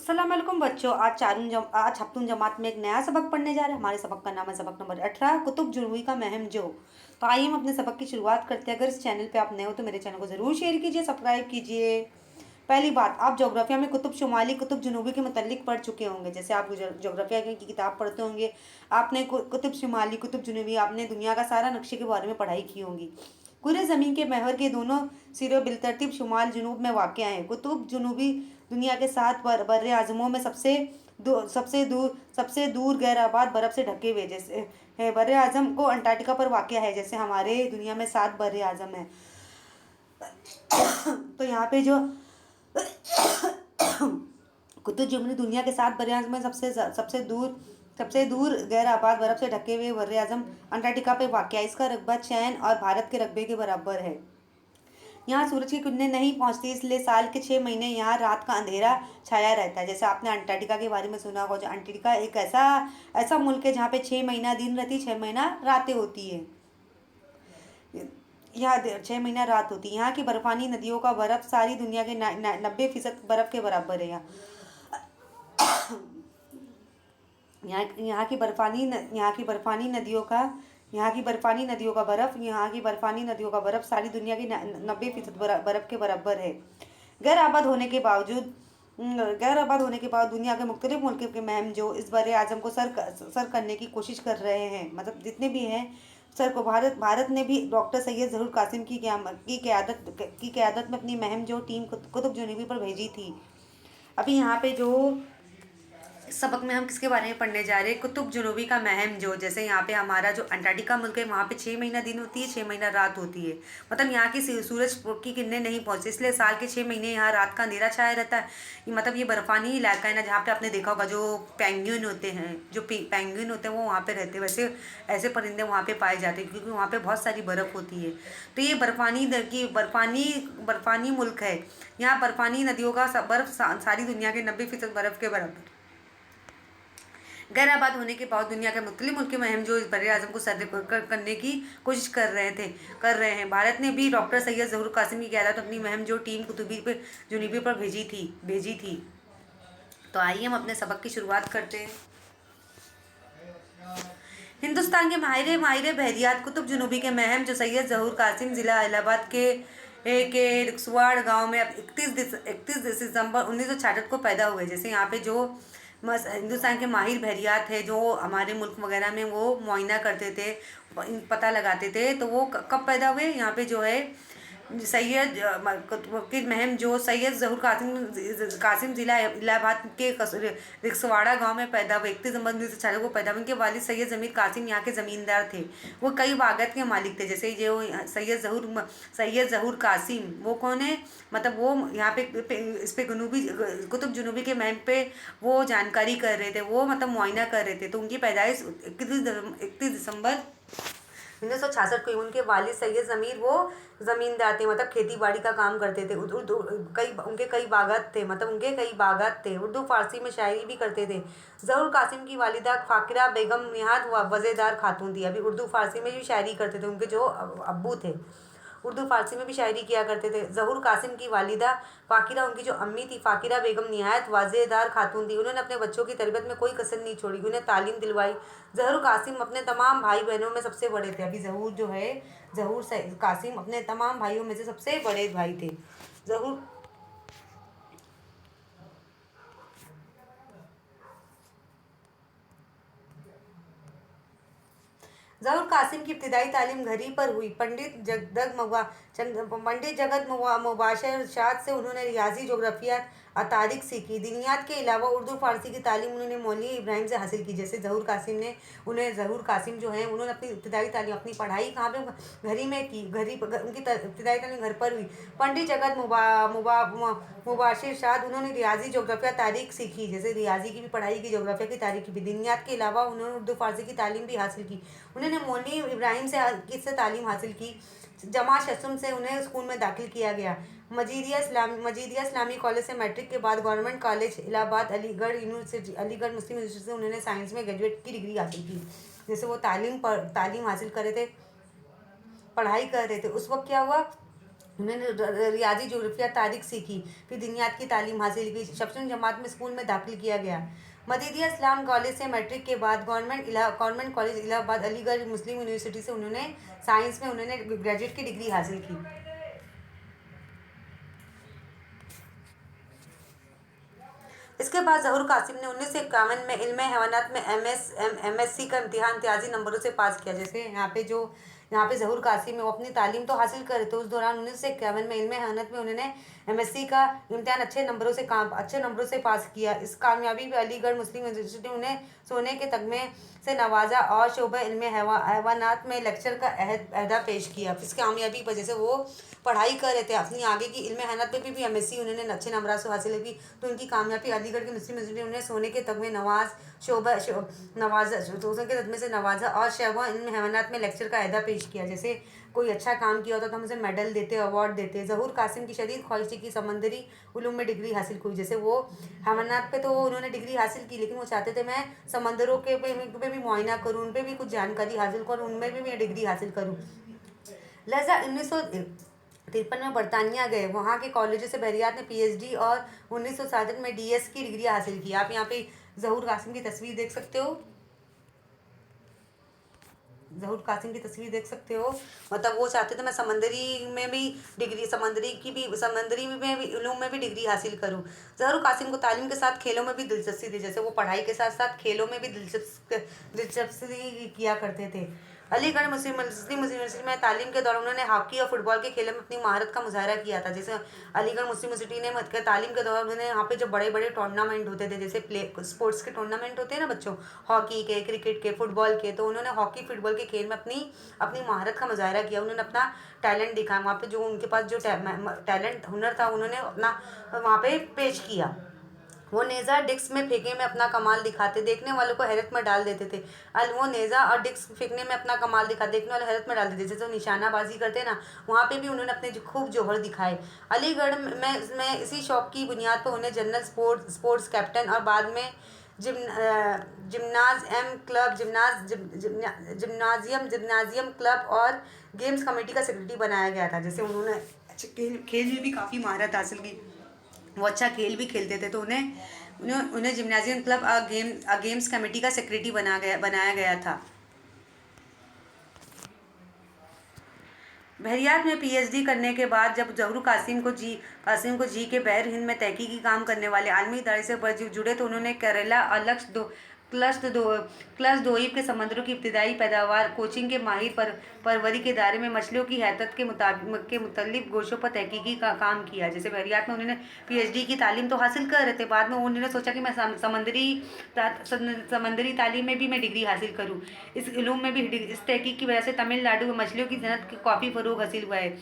अस्सलाम वालेकुम बच्चों। आज हफ्तुन जमात में एक नया सबक पढ़ने जा रहे हैं। हमारे सबक का नाम है सबक नंबर 18 कुतुब जुनूबी का महम जो। तो आइए हम अपने सबक की शुरुआत करते हैं। अगर इस चैनल पे आप नए हो तो मेरे चैनल को ज़रूर शेयर कीजिए, सब्सक्राइब कीजिए। पहली बात, आप जोग्राफिया में कुतुब शुमाली कुतुब जुनूबी के मुतल्लिक पढ़ चुके होंगे। जैसे आप जोग्राफिया की किताब पढ़ते होंगे, आपने कुतुब शुमाली कुतुब जुनूबी, आपने दुनिया का सारा नक्शे के बारे में पढ़ाई की होंगी। पूरे ज़मीन के महवर के दोनों सिरे बिलतरतीब शुमाल जुनूब में वाक़ हैं। कुतुब जुनूबी दुनिया के 7 बर्रे आज़मों में सबसे दूर गैर आबाद बर्फ़ से ढके हुए। जैसे है बर्रे आज़म को अंटार्कटिका पर वाक़ है। जैसे हमारे दुनिया में 7 बर्रे आज़म हैं। तो यहाँ पे जो कुतुब जुनूबी दुनिया के 7 बर्रे आज़म में सबसे दूर गैर आबाद बर्फ से ढके हुए बर्रे आज़म अंटार्कटिका पे वाक़ है। इसका रकबा चीन और भारत के रकबे के बराबर है। यहाँ सूरज की किरणें नहीं पहुँचती, इसलिए साल के 6 महीने यहाँ रात का अंधेरा छाया रहता है। जैसे आपने अंटार्कटिका के बारे में सुना होगा। जो अंटार्कटिका एक ऐसा मुल्क है जहाँ पे 6 महीना दिन रहती, 6 महीना रातें होती है। यहाँ 6 महीना रात होती है। यहाँ की बर्फानी नदियों का बर्फ सारी दुनिया के 90% बर्फ के बराबर है। यहाँ की बर्फानी नदियों का बर्फ सारी दुनिया की 90% बर्फ के बराबर है। गैर आबाद होने के बावजूद दुनिया के मुख्तलिफ मुल्क के महम जो इस बर्रे आज़म को सर करने की कोशिश कर रहे हैं। मतलब जितने भी हैं सर को भारत ने भी डॉक्टर सैयद ज़हूर कासिम की क़यादत में अपनी महम जो टीम कुतुब जुनूबी पर भेजी थी। अभी यहाँ पे जो सबक में हम किसके बारे में पढ़ने जा रहे हैं, कुतुब जुनूबी का महम जो। जैसे यहाँ पे हमारा जो अंटार्कटिका मुल्क है, वहाँ पे 6 महीना दिन होती है, 6 महीना रात होती है। मतलब यहाँ की सूरज की किरणें नहीं पहुँचती, इसलिए साल के 6 महीने यहाँ रात का अंधेरा छाया रहता है। मतलब ये बर्फानी इलाका है ना, जहाँ पे आपने देखा होगा जो पेंगुइन होते हैं वो वहाँ पे रहते हैं। वैसे ऐसे परिंदे वहाँ पे पाए जाते हैं क्योंकि वहाँ पे बहुत सारी बर्फ़ होती है। तो ये बर्फानी मुल्क है। यहाँ बर्फानी नदियों का बर्फ सारी दुनिया के 90% बर्फ के बराबर। गैर आबाद होने के बाद दुनिया के मुख्तलिफ मुल्क के महम जो इस बर्रे आज़म को सर करने की कोशिश कर रहे हैं। भारत ने भी डॉक्टर सैयद ज़हूर कासिम की क़यादत अपनी महम जो टीम जुनूबी पर भेजी थी। तो आइए हम अपने सबक की शुरुआत करते हैं। हिंदुस्तान के माहिर बहरियात कुतुब जुनूबी के महम जो सैयद ज़हूर कासिम ज़िला इलाहाबाद के रिक्सवाड़ गाँव में 31 दिसंबर 1966 को पैदा हुए। जैसे यहाँ पे जो हिंदुस्तान के माहिर बहरियात है जो हमारे मुल्क वगैरह में वो मुआयना करते थे, पता लगाते थे, तो वो कब पैदा हुए। यहाँ पे जो है सैयद की महम जो सैयद ज़हूर कासिम ज़िला इलाहाबाद के रिक्सवाड़ा गांव में पैदा हुए। 31 दिसंबर 1946 को पैदा हुए। उनके वालिद सैयद जमीर कासिम यहाँ के ज़मींदार थे। वो कई बागत के मालिक थे। जैसे जो सैयद ज़हूर कासिम वो कौन है, मतलब वो यहाँ पे इस पे कुतुब जुनूबी के महम पे वो जानकारी कर रहे थे, वो मतलब मुआयना कर रहे थे। तो उनकी पैदाइश 31 दिसंबर 1966 को। उनके वालिद सैयद ज़मीर वो ज़मींदार थे, मतलब खेती बाड़ी का काम करते थे। उनके कई बागात थे, उर्दू फारसी में शायरी भी करते थे। ज़हूर कासिम की वालिदा फ़ाकिरा बेगम निहायत वज़ेदार खातून थी। अभी उर्दू फारसी में भी शायरी करते थे। उनके जो अब्बू थे उर्दू फारसी में भी शायरी किया करते थे। ज़हूर कासिम की वालिदा फ़ाकिरा, उनकी जो अम्मी थी फ़ाकिरा बेगम निहायत वाज़ेदार खातून थी। उन्होंने अपने बच्चों की तरबियत में कोई कसर नहीं छोड़ी, उन्हें तालीम दिलवाई। ज़हूर कासिम अपने तमाम भाई बहनों में सबसे बड़े थे। अभी ज़हूर कासिम अपने तमाम भाइयों में से सबसे बड़े भाई थे। ज़हूर कासिम की इब्तिदाई तालीम घर ही पर हुई। पंडित जगत मुबाशर शाद से उन्होंने रियाजी, जोग्राफिया और तारीख सीखी। दीनियात के अलावा उर्दू फारसी की तालीम उन्होंने मौलवी इब्राहिम से हासिल की। जैसे ज़हूर कासिम जो हैं उन्होंने अपनी इब्तिदाई तालीम, अपनी पढ़ाई कहाँ पे, घर ही में की। उनकी इब्तिदाई तालीम घर पर हुई। पंडित जगत मुबाशिर शाद उन्होंने रियाजी, जोग्राफिया, तारीख सीखी। जैसे रियाजी की भी पढ़ाई की, जोग्राफिया की, तारीख की भी। दीनियात के अलावा उन्होंने उर्दू फारसी की तालीम भी हासिल की। उन्होंने मौलवी इब्राहिम से तालीम हासिल की। जमा शसुम से उन्हें स्कूल में दाखिल किया गया। मजीदिया इस्लामी कॉलेज से मैट्रिक के बाद गवर्नमेंट कॉलेज इलाहाबाद, अलीगढ़ मुस्लिम यूनिवर्सिटी से उन्होंने साइंस में ग्रेजुएट की डिग्री हासिल की। जैसे वो तालीम हासिल कर रहे थे, पढ़ाई कर रहे थे। उस वक्त क्या हुआ, उन्होंने रियाजी, जोग्राफिया, तारीख सीखी, फिर दिनियात की तालीम हासिल की। 7वीं जमात में स्कूल में दाखिल किया गया। मदीदिया इस्लाम कॉलेज से मैट्रिक के बाद गवर्नमेंट कॉलेज इलाहाबाद, अलीगढ़ मुस्लिम यूनिवर्सिटी से उन्होंने साइंस में उन्होंने ग्रेजुएट की डिग्री हासिल की। इसके बाद ज़हूर कासिम ने 1951 में इल्म हैवानात में एमएससी का इम्तिहान इम्तियाजी नंबरों से पास किया। जैसे यहाँ पे ज़हूर कासिम में वो अपनी तालीम तो हासिल करे, तो उस दौरान 1951 में इल्म हैवानात में उन्होंने एमएससी का इम्तिहान अच्छे नंबरों से पास किया। इस कामयाबी पर अलीगढ़ मुस्लिम यूनिवर्सिटी उन्हें सोने के तगमे से नवाजा और शोबा इल्म हैवानात में लेक्चर का अहदा पेश किया। इस कामयाबी पर जैसे वो पढ़ाई कर रहे थे अपनी आगे की इल्म हैवानात पे भी एमएससी उन्होंने अच्छे नंबर से हासिल की, तो उनकी कामयाबी अलीगढ़ की मुस्लिम यूनिवर्सिटी उन्हें सोने के तगमे नवाजा और शोबा इल्म हैवानात में लेक्चर का अहदा पेश किया। जैसे कोई अच्छा काम किया होता तो हम उसे मेडल देते, अवार्ड देते। ज़हूर कासिम की शदीद ख्वाहिश थी कि समंदरी उलूम में डिग्री हासिल हुई। जैसे वो हैवानात पे तो उन्होंने डिग्री हासिल की, लेकिन वो चाहते थे मैं समंदरों के पे भी मुआयना करूँ, उन पर भी कुछ जानकारी हासिल करूँ, उनमें भी मैं डिग्री हासिल करूँ। लिहाजा 1953 में बरतानिया गए, वहाँ के कॉलेजों से बहरियात ने पीएचडी और 1967 में डीएस की डिग्री हासिल की। आप यहाँ पे ज़हूर कासिम की तस्वीर देख सकते हो। ज़हूर कासिम की तस्वीर देख सकते हो। मतलब वो चाहते थे मैं समंदरी में भी उलूम में भी डिग्री हासिल करूँ। ज़हूर कासिम को तालीम के साथ खेलों में भी दिलचस्पी थी। जैसे वो पढ़ाई के साथ साथ खेलों में भी दिलचस्पी किया करते थे। अलीगढ़ मुस्लिम यूनिवर्सिटी में तालीम के दौरान उन्होंने हॉकी और फुटबॉल के खेलों में अपनी महारत का मुजाहरा किया था। जैसे अलीगढ़ मुस्लिम यूनिवर्सिटी ने तालीम के दौरान उन्होंने यहाँ पे जो बड़े बड़े टूर्नामेंट होते थे, जैसे स्पोर्ट्स के टूर्नामेंट होते हैं ना बच्चों, हॉकी के, क्रिकेट के, फुटबॉल के, तो उन्होंने हॉकी फुटबॉल के खेल में अपनी महारत का मुजाहरा किया। उन्होंने अपना टैलेंट दिखाया वहाँ पे, जो उनके पास जो टैलेंट हुनर था उन्होंने अपना वहाँ पे पेश किया। वो नेज़ा डिस्क में फेंकने में अपना कमाल दिखाते, देखने वालों को हैरत में डाल देते थे। वो नेज़ा और डिस्क फेंकने में अपना कमाल दिखा देखने वाले हैरत में डाल देते थे। जैसे निशानाबाजी करते ना, वहाँ पे भी उन्होंने अपने खूब जोहर दिखाए। अलीगढ़ में इसी शौक की बुनियाद पर उन्हें जनरल स्पोर्ट्स कैप्टन और बाद में जिम्नाजियम क्लब और गेम्स कमेटी का सेक्रेटरी बनाया गया था। जैसे उन्होंने अच्छा खेल में भी काफ़ी महारत हासिल की, वो अच्छा खेल भी खेलते थे, तो उन्हें जिम्नाजियम क्लब गेम्स कमेटी का सेक्रेटरी बनाया गया था। बहरियात में पीएचडी करने के बाद जब ज़हूर कासिम को जी के बहर हिंद में तहकीकी काम करने वाले आलमी इदारे से जुड़े, तो उन्होंने केरला और क्लस दोईब के समंदरों की इब्तिदाई पैदावार, कोचिंग के माहिर परवरी के दायरे में मछलियों की हैसियत के मुतल्लिक गोशों पर तहकीकी का काम किया। जैसे बहरियात में उन्होंने पीएचडी की तालीम तो हासिल कर रहे थे, बाद में उन्होंने सोचा कि मैं समंदरी तालीम में भी मैं डिग्री हासिल करूँ। इस इल्म में भी इस तहकीक की वजह से तमिलनाडु में मछलियों की सनत को काफ़ी फ़रोग हासिल हुआ है।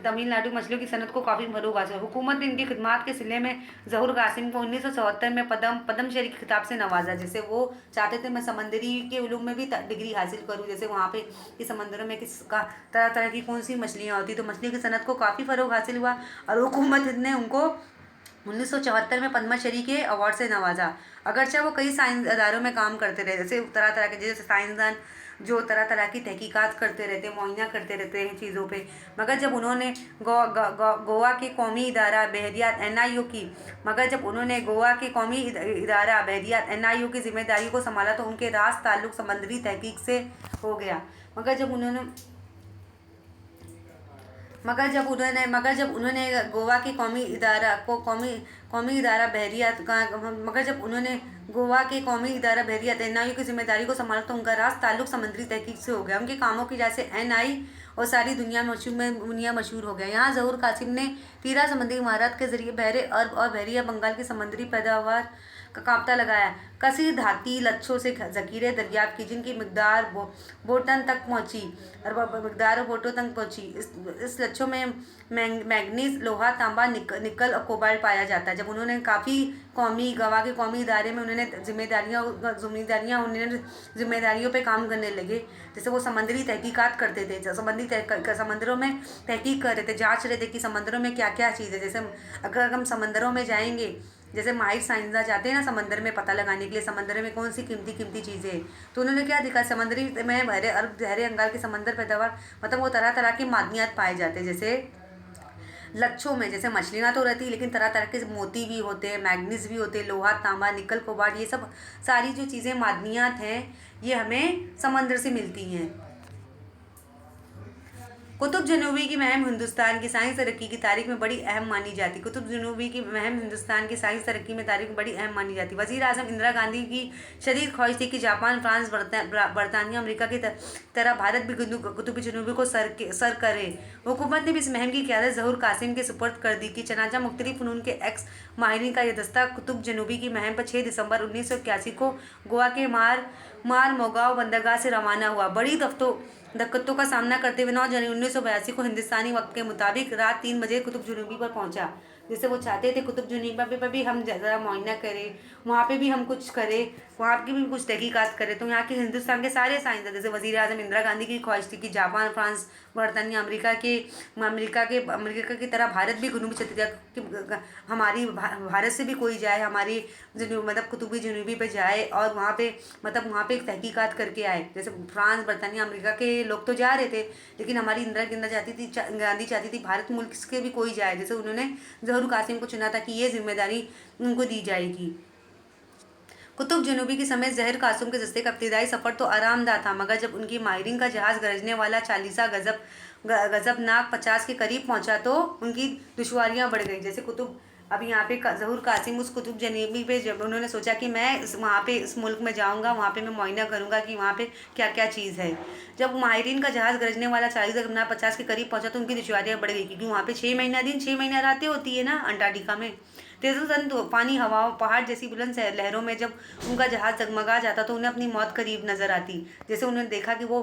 तमिलनाडु मछलियों की सनत को काफ़ी फ़रोग हासिल। हुकूमत ने इनकी खिदमात के सिले में ज़हूर कासिम को 1974 में पद्मश्री के खिताब से नवाजा। जैसे वो चाहते थे मैं समंदरी के उलूम में भी डिग्री हासिल करूँ। जैसे वहाँ पे कि समंदरों में तरह तरह की कौन सी मछलियाँ होती, तो मछली की सनत को काफ़ी फ़रोग हासिल हुआ और हुकूमत ने उनको 1974 में पद्मश्री के अवार्ड से नवाजा। अगरचे वो कई साइंस अदारों में काम करते रहे, जैसे तरह तरह के जैसे साइंसदान जो तरह तरह की तहकीकात करते रहते, मुआयना करते रहते हैं चीज़ों पे। मगर जब उन्होंने गोवा के कौमी इदारा बहरियात NIO की जिम्मेदारी को संभाला, तो उनके रास ताल्लुक समंदरी तहकीक से हो गया। मगर जब उन्होंने गोवा के कौमी इदारा बहरियात NIO की जिम्मेदारी को संभाला, तो उनका रास ताल्लुक समंदरी तहकीक से हो गया। उनके कामों की वजह से NI और सारी दुनिया मशहूर हो गया। यहाँ ज़हूर कासिम ने 13 समंदरी इमारत के जरिए बहरे अरब और बहरिया बंगाल की समंदरी पैदावार का कांपता लगाया। कसीर धाती लच्छों से जखीरे दरियाफ्त की, जिनकी मिकदार बोटों तक पहुँची। इस लच्छों में मैंगनीज, लोहा, तांबा, निकल और कोबाल्ट पाया जाता है। जब उन्होंने काफ़ी गवा के कौमी इदारे में उन्होंने जिम्मेदारियों पे काम करने लगे। जैसे वो समंदरी तहकीकात करते थे, समंदरों में तहकीक कर रहे थे, जांच रहे थे कि समंदरों में क्या क्या चीज़ है। जैसे अगर हम समंदरों में जाएंगे, जैसे माहिर साइंसदान जाते हैं ना समंदर में पता लगाने के लिए समंदर में कौन सी कीमती चीज़ें हैं, तो उन्होंने क्या दिखा, समुद्री में बहरे बंगाल के समंदर पैदावार मतलब वो तरह तरह के मादनियात पाए जाते हैं। जैसे लच्छों में जैसे मछलियाँ तो रहती है, लेकिन तरह तरह के मोती भी होते हैं, मैग्नीज भी होते हैं, लोहा, तांबा, निकल, कोबाल्ट, ये सब सारी जो चीज़ें मादनियात हैं ये हमें समंदर से मिलती हैं। कुतुब जनूबी की महम हिंदुस्तान की साइंस तरक्की की तारीख में बड़ी अहम मानी जाती। कुतुब जनूबी की महम हिंदुस्तान की साइंस तरक्की में तारीख में बड़ी अहम मानी जाती। वजीर आजम इंदिरा गांधी की शदीद ख्वाहिश थी कि जापान, फ्रांस, बरतानिया, अमेरिका की तरह भारत भी कुतुब जनूबी को सर करे। हुकूमत ने भी इस महम की क़यादत ज़हूर कासिम के सुपुर्द कर दी कि चनाचा मुख्तलिफ फ़नून के एक्स माहिरीन का यह दस्ता कुतुब जनूबी की महम पर 6 दिसंबर 1981 को गोवा के मार मोगाव बंदरगाह से रवाना हुआ। बड़ी दिक्कतों का सामना करते हुए 9 जनवरी 1982 को हिंदुस्तानी वक्त के मुताबिक रात 3 बजे कुतुब जुनूबी पर पहुंचा। जैसे वो चाहते थे कुतुब जुनूबी पर भी हम ज़रा मुआयना करें, वहाँ पे भी हम कुछ करें, वहाँ की भी कुछ तहकीकात करें। तो यहाँ के हिंदुस्तान के सारे साइंसदान, जैसे वज़ीर आज़म इंदिरा गांधी की ख्वाहिश थी कि जापान, फ्रांस, बरतानिया, अमेरिका की तरह भारत भी जुनूबी कि हमारी भारत से भी कोई जाए, हमारी मतलब कुतुबी जुनूबी पे जाए और वहाँ पे मतलब वहाँ पे एक तहकीकात करके आए। जैसे फ्रांस, बरतानिया, अमेरिका के लोग तो जा रहे थे, लेकिन हमारी गांधी चाहती थी भारत मुल्क के भी कोई जाए। जैसे उन्होंने ज़हूर कासिम को चुना था कि ये जिम्मेदारी उनको दी जाएगी। कुतुब जनूबी के समय ज़हर कासिम के दस्ते का इब्तिदाई सफ़र तो आरामदाह था, मगर जब उनकी माहिरीन का जहाज़ गरजने वाला 40 गजबनाक 50 के करीब पहुंचा तो उनकी दुश्वारियां बढ़ गई। जैसे कुतुब अब यहाँ पे ज़हूर कासिम उस कुतुब जनूबी पे जब उन्होंने सोचा कि मैं वहाँ पे इस मुल्क में जाऊँगा, वहाँ पे मैं मुआयना करूँगा कि वहाँ पे क्या क्या चीज़ है। जब माहिरीन का जहाज़ गरजने वाला 40 गजबनाक 50 के करीब पहुंचा तो उनकी दुश्वारियां बढ़ गई, क्योंकि वहाँ पे 6 महीना दिन 6 महीना रातें होती है ना अंटार्कटिका में। तेज़ों तूफानी हवाओं, पहाड़ जैसी बुलंद लहरों में जब उनका जहाज़ जगमगा जाता तो उन्हें अपनी मौत करीब नजर आती। जैसे उन्होंने देखा कि वो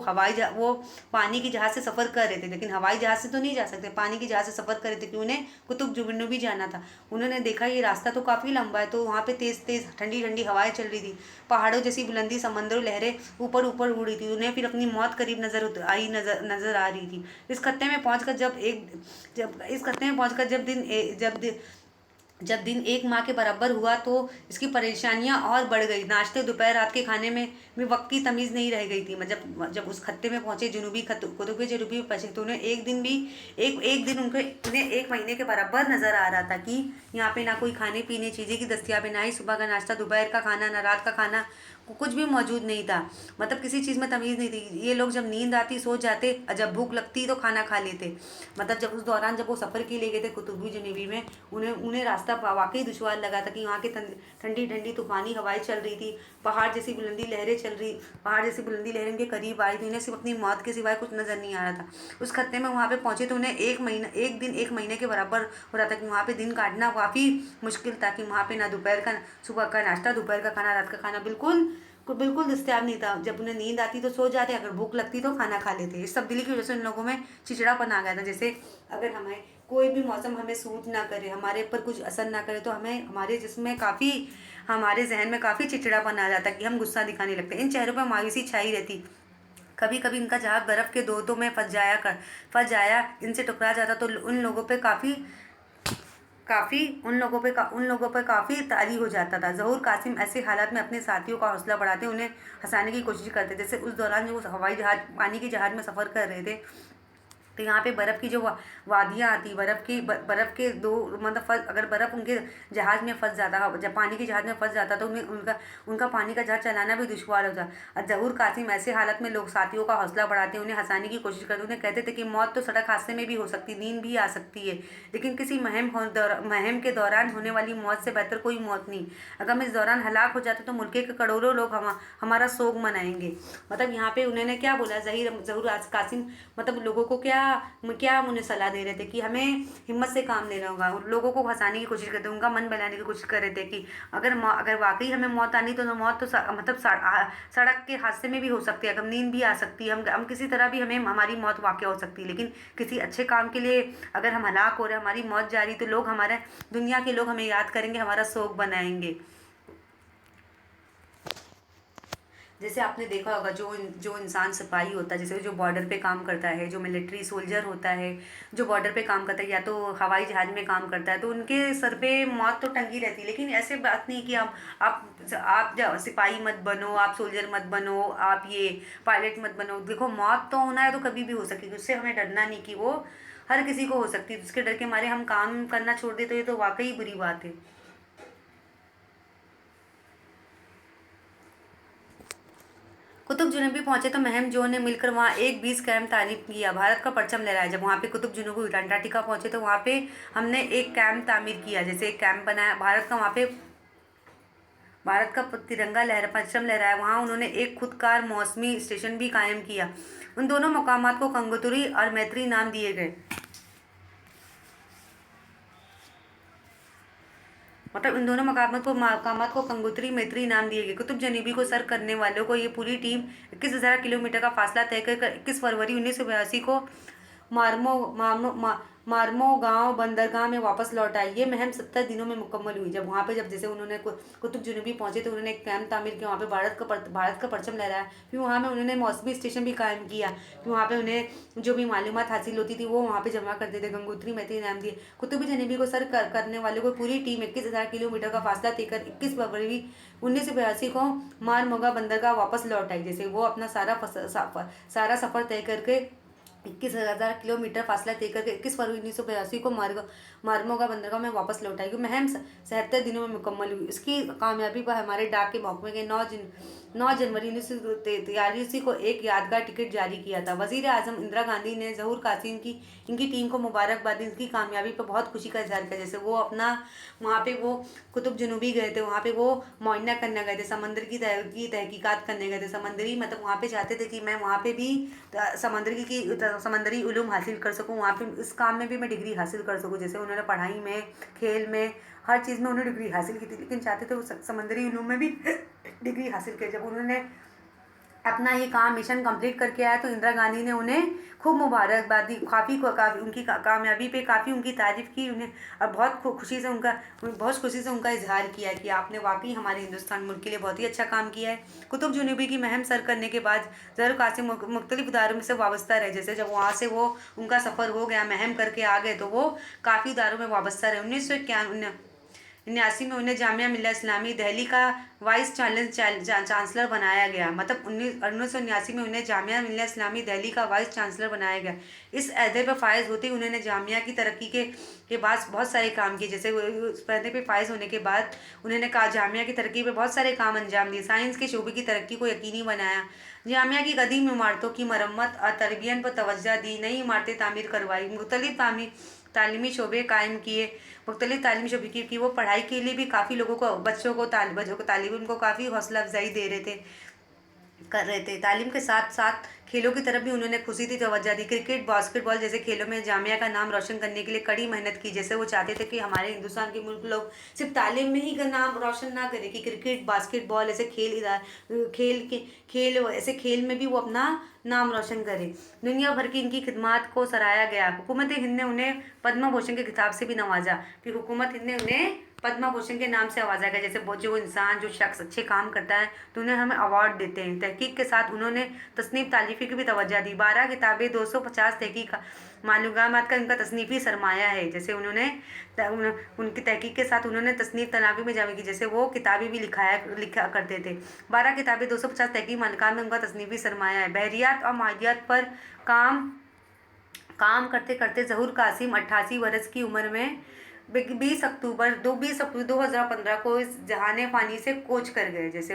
वो पानी की जहाज़ से सफ़र कर रहे थे, लेकिन हवाई जहाज़ से तो नहीं जा सकते, पानी की जहाज़ से सफ़र कर रहे थे कि उन्हें कुतुब जुनूबी जाना था। उन्होंने देखा ये रास्ता तो काफ़ी लंबा है, तो वहाँ पे तेज़ तेज़ ठंडी ठंडी हवाएं चल रही थी, पहाड़ों जैसी बुलंदी, समंदरों लहरें ऊपर ऊपर उड़ रही थी। उन्हें फिर अपनी मौत करीब नजर आ रही थी। इस खत्ते में पहुंचकर जब दिन 1 माह के बराबर हुआ तो इसकी परेशानियां और बढ़ गई। नाश्ते, दोपहर, रात के खाने में वक्त की तमीज़ नहीं रह गई थी। जब उस खत्ते में पहुंचे, कुतुब जनूबी में पहुंचे, तो उन्हें एक दिन उन्हें 1 महीने के बराबर नज़र आ रहा था कि यहाँ पे ना कोई खाने पीने चीज़ें की दस्तियाबी, ना ही सुबह का नाश्ता, दोपहर का खाना, ना रात का खाना, कुछ भी मौजूद नहीं था। मतलब किसी चीज़ में तमीज़ नहीं थी। ये लोग जब नींद आती सो जाते और जब भूख लगती तो खाना खा लेते। मतलब जब उस दौरान जब वो सफ़र के लिए गए थे कुतुब जनूबी में, उन्हें रास्ता वाकई दुश्वार लगा था कि वहाँ की ठंडी ठंडी तूफ़ानी हवाएं चल रही थी, पहाड़ जैसी बुलंदी लहरें के करीब आ रही थी। उन्हें सिर्फ अपनी मौत के सिवाय कुछ नज़र नहीं आ रहा था। उस खत्ते में वहाँ पे पहुँचे तो उन्हें 1 महीने के बराबर हो रहा था कि वहाँ पे दिन काटना काफ़ी मुश्किल था, कि वहाँ पे ना सुबह का नाश्ता, दोपहर का खाना, रात का खाना बिल्कुल दस्तियाब नहीं था। जब उन्हें नींद आती तो सो जाते, अगर भूख लगती तो खाना खा लेते। इस तब्दीली की वजह से उन लोगों में चिड़चिड़ापन आ गया था। जैसे अगर हमें कोई भी मौसम हमें सूट ना करे, हमारे ऊपर कुछ असर ना करे, तो हमें हमारे जहन में काफ़ी चिड़चिड़ापन आ जाता, कि हम गुस्सा दिखाने लगते। इन चेहरों पर मायूसी छाई रहती। कभी कभी इनका जहाज बर्फ़ के दो में फंस जाया, इनसे टकरा जाता तो उन लोगों पे काफ़ी तारी हो जाता था। ज़हूर कासिम ऐसे हालात में अपने साथियों का हौसला बढ़ाते उन्हें हंसाने की कोशिश करते। जैसे उस दौरान जो वो पानी के जहाज़ में सफ़र कर रहे थे, तो यहाँ पे बर्फ़ की जो वादियाँ आती, बर्फ़ के दो मतलब अगर बर्फ़ उनके जहाज़ में फंस जाता, जब पानी के जहाज़ में फंस जाता तो उनका पानी का जहाज़ चलाना भी दुश्वार होता। और ज़हूर कासिम ऐसे हालत में लोग साथियों का हौसला बढ़ाते, उन्हें हंसाने की कोशिश करते। उन्हें कहते थे कि मौत तो सड़क हादसे में भी हो सकती, नींद भी आ सकती है, लेकिन किसी महम के दौरान होने वाली मौत से बेहतर कोई मौत नहीं। अगर हम इस दौरान हलाक हो जाते तो मुल्क के करोड़ों लोग हमारा सोग मनाएंगे। मतलब यहाँ पे उन्होंने क्या बोला, ज़हूर कासिम मतलब लोगों को क्या उन्हें सलाह दे रहे थे कि हमें हिम्मत से काम लेना होगा। लोगों को हंसाने की कोशिश करते, उनका मन बहलाने की कोशिश कर रहे थे कि अगर वाकई हमें मौत आनी तो मौत तो मतलब सड़क के हादसे में भी हो सकती है, अगर नींद भी आ सकती है, हम किसी तरह भी हमारी मौत वाक़या हो सकती है, लेकिन किसी अच्छे काम के लिए अगर हम हलाक हो रहे, हमारी मौत जारी, तो दुनिया के लोग हमें याद करेंगे, हमारा शोक बनाएंगे। जैसे आपने देखा होगा जो इंसान सिपाही होता है, जैसे जो बॉर्डर पे काम करता है, जो मिलिट्री सोल्जर होता है, जो बॉर्डर पे काम करता है या तो हवाई जहाज़ में काम करता है, तो उनके सर पे मौत तो टंगी रहती है। लेकिन ऐसे बात नहीं कि आप सिपाही मत बनो, आप सोल्जर मत बनो, आप ये पायलट मत बनो। देखो मौत तो होना है तो कभी भी हो सकेगी, उससे हमें डरना नहीं कि वो हर किसी को हो सकती है, जिसके डर के मारे हम काम करना छोड़ देते, तो ये तो वाकई बुरी बात है। कुतुब जुनूबी पहुंचे तो महम जो ने मिलकर वहाँ एक 20 कैंप तारीफ किया, भारत का परचम लहराया। जब वहाँ पे कुतुब जुनूबी अंटार्कटिका पहुंचे तो वहाँ पे हमने एक कैंप तामीर किया, जैसे एक कैंप बनाया, भारत का वहाँ पे भारत का तिरंगा परचम लहराया। वहाँ उन्होंने एक खुदकार मौसमी स्टेशन भी कायम किया। उन दोनों मकामात को गंगोत्री और मैत्री नाम दिए गए। मतलब इन दोनों मकामात को गंगोत्री मैत्री नाम दिए गए। कुतुब जुनूबी को सर करने वालों को ये पूरी टीम 21,000 किलोमीटर का फासला तय कर 21 फरवरी 1982 को मार्मो मार्मो मा- मार्मो गांव बंदरगाह में वापस लौट आई। ये मुहिम 70 दिनों में मुकम्मल हुई। जब वहाँ पे जैसे उन्होंने कुतुब जुनूबी पहुंचे तो उन्होंने एक कैंप तामीर किया, वहाँ पे भारत का परचम लहराया। फिर वहाँ में उन्होंने मौसमी स्टेशन भी कायम किया। फिर वहाँ पे उन्हें जो भी मालूमात हासिल होती थी वो वहाँ पे जमा करते थे। गंगोत्री मैत्री नाम दिए। कुतुब जुनूबी को सर करने वाले को पूरी टीम 21,000 किलोमीटर का फासला तय कर 21 फरवरी 1982 को मारमोगा बंदरगाह वापस लौट आई। जैसे वो अपना सारा सफर तय करके 21,000 किलोमीटर फासला तय करके 21 फरवरी 1982 को मारमोगा बंदरगाह में वापस लौट आई। मुहिम 77 दिनों में मुकम्मल हुई। इसकी कामयाबी पर हमारे डाक के महकमे के 9 जनवरी 1943 को एक यादगार टिकट जारी किया था। वजीर आजम इंदिरा गांधी ने जहूर कासिम की इनकी टीम को मुबारकबाद दी। इनकी कामयाबी पर बहुत खुशी का इजहार किया। जैसे वो अपना वहाँ पे वो कुतुब जुनूबी गए थे, वहाँ पे वो मुआयना करने गए थे, समंदर की तहकीकात करने गए थे, समंदरी मतलब वहाँ पे चाहते थे कि मैं वहाँ पे भी समंदरी उलूम हासिल कर सकूँ, वहाँ पे इस काम में भी मैं डिग्री हासिल कर सकूँ। जैसे उन्होंने पढ़ाई में, खेल में, हर चीज़ में उन्होंने डिग्री हासिल की थी, लेकिन चाहते थे वो समंदरी उलूम में भी डिग्री हासिल की। जब उन्होंने अपना ये काम मिशन कंप्लीट करके आया तो इंदिरा गांधी ने उन्हें खूब मुबारकबाद दी। काफ़ी उनकी कामयाबी पे काफ़ी उनकी तारीफ़ की उन्हें, और बहुत खुशी से उनका इजहार किया कि आपने वाकई हमारे हिंदुस्तान मुल्क के लिए बहुत ही अच्छा काम किया है। कुतुब जुनूबी की मुहिम सर करने के बाद ज़रूर कासिम मुख्तलिफ इदारों में से वाबस्ता रहे। जैसे जब वहाँ से वो उनका सफ़र हो गया, मुहिम करके आ गए, तो वो काफ़ी इदारों में वाबस्ता रहे। 1989 में उन्हें जामिया मिल्लिया इस्लामी दिल्ली का वाइस चांसलर बनाया गया। मतलब 1989 में उन्हें जामिया मिल्लिया इस्लामी दिल्ली का वाइस चांसलर बनाया गया। इस अहदे पर फायज होते ही उन्होंने जामिया की तरक्की के बाद बहुत सारे काम किए। जैसे उस अहदे पे फायज होने के बाद उन्होंने कहा जामिया की तरक्की पे बहुत सारे काम अंजाम दिए। साइंस के शोबे की तरक्की को यकीनी बनाया। जामिया की कदीम इमारतों की मरम्मत और तरबियत पर तवज्जो दी। नई इमारतें तामीर करवाई। मुख्तलिफ तालीमी शोबे कायम किए। मुख्तलिफ तालीमी शोबे की वो पढ़ाई के लिए भी काफ़ी लोगों को बच्चों को तालिब को काफ़ी हौसला अफजाई कर रहे थे। तालीम के साथ साथ खेलों की तरफ भी उन्होंने खुशी थी तवज्जो दी। क्रिकेट, बास्केटबॉल जैसे खेलों में जामिया का नाम रोशन करने के लिए कड़ी मेहनत की। जैसे वो चाहते थे कि हमारे हिंदुस्तान के मुल्क लोग सिर्फ तालीम में ही नाम रोशन ना करें, कि क्रिकेट, बास्केटबॉल ऐसे खेल में भी वो अपना नाम रोशन करे। दुनिया भर की इनकी खिदमात को सराहा गया। हुकूमत हिंद ने उन्हें पद्म भूषण के खिताब से भी नवाजा। फिर हुकूमत हिंद ने उन्हें पद्म भूषण के नाम से आवाजा गया। जैसे जो इंसान, जो शख्स अच्छे काम करता है तो उन्हें हमें अवार्ड देते हैं। तहकीक के साथ उन्होंने तसनीफ तालीफ़ी की भी तवज्जो दी। 12 किताबें, 250 तहकीक मालूमात का इनका तसनीफ़ी सरमाया है। जैसे उनकी तहकीक के साथ उन्होंने तसनीफ तनावी में जामा की। जैसे वो किताबें भी लिखा करते थे। 12 किताबें, 250 तहकीक मालूमात में उनका तसनीफ़ी सरमाया है। बहरियात और माहियात पर काम काम करते करते ज़हूर कासिम 88 वर्ष की उम्र में 20 अक्टूबर 2015 को इस जहाने फ़ानी से कोच कर गए। जैसे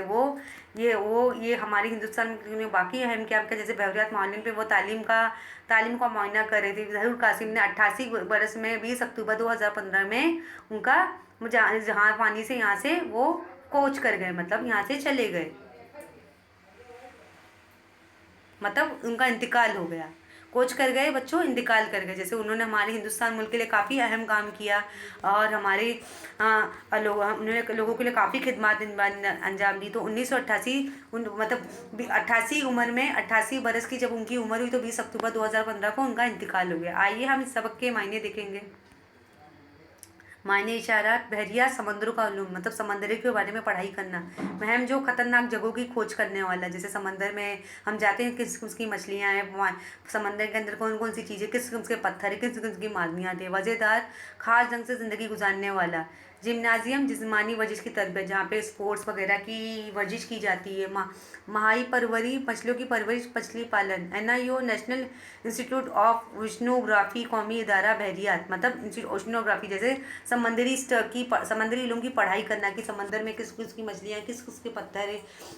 ये हमारे हिंदुस्तान में बाकी अहम क्या क्या, जैसे बहरियात मालिम पे वो तालीम का मुआयना कर रहे थे। ज़हूर कासिम ने 88 बरस में 20 अक्टूबर 2015 में उनका जहाँ फ़ानी से यहाँ से वो कोच कर गए, मतलब यहाँ से चले गए, मतलब उनका इंतकाल हो गया। कोच कर गए बच्चों, इंतकाल कर गए। जैसे उन्होंने हमारे हिंदुस्तान मुल्क के लिए काफ़ी अहम काम किया और उन्होंने लोगों के लिए काफ़ी खिदमत अंजाम दी। तो 1988 मतलब 88 उम्र में 88 बरस की जब उनकी उम्र हुई तो 20 अक्टूबर 2015 को उनका इंतकाल हो गया। आइए हम इस सबक के मायने देखेंगे। मायने इशारात। बहरिया समंदरों का उलूम, मतलब समंदर के बारे में पढ़ाई करना। महम जो खतरनाक जगहों की खोज करने वाला। जैसे समंदर में हम जाते हैं, किस किस्म की मछलियाँ हैं, समंदर के अंदर कौन कौन सी चीज़ें, किस किस्म के पत्थर, किस किस्म की मादनियाँ थे। वज़ेदार खास ढंग से ज़िंदगी गुजारने वाला। जिम्नाजियम जिस्मानी वर्जिश की तरबियत, जहाँ पे स्पोर्ट्स वगैरह की वर्जिश की जाती है। महाई परवरी, मछलियों की परवरिश, मछली पालन। NIO national institute of oceanography, कौमी इदारा बहरियात, मतलब ओशनोग्राफी जैसे समुद्री इल्म की पढ़ाई करना कि समंदर में किस किस की मछलियाँ, किस किस के पत्थर है,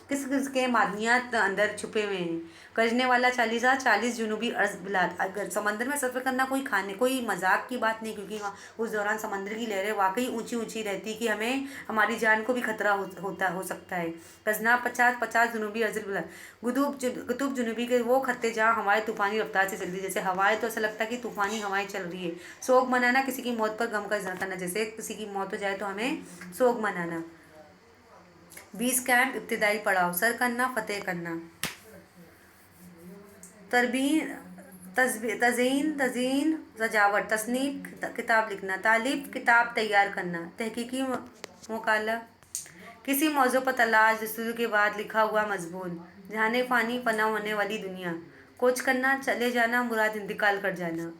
किस किस के मादनियात अंदर छुपे हुए हैं। करने वाला 40 जुनूबी अर्ज बिलाद। अगर समंदर में सफ़र करना कोई मजाक की बात नहीं, क्योंकि उस दौरान समंदर की लहरें वाकई ऊंची ऊंची रहती कि हमें हमारी जान को भी खतरा हो सकता है। गजना 50 जुनूबी अर्ज बिलाद। कुतुब जुनूबी के वो खत्ते जहाँ हवाएं तूफानी रफ्तार से चलती है, जैसे हवाएं तो ऐसा लगता है कि तूफानी हवाएं चल रही है। सोग मनाना, किसी की मौत पर गम का इजहार करना, जैसे किसी की मौत हो जाए तो हमें सोग मनाना। 20 कैंप, इब्तिदाई पड़ाव, सर करना, फतेह करना। तरबीन तज़ीन सजावट, तसनीफ किताब लिखना। तालीफ किताब तैयार करना। तहकीकी मुकाला, किसी मौजू पर तलाश जस्तजू के बाद लिखा हुआ मजमून। जाने फ़ानी फना होने वाली दुनिया। कोच करना, चले जाना, मुराद इंतकाल कर जाना।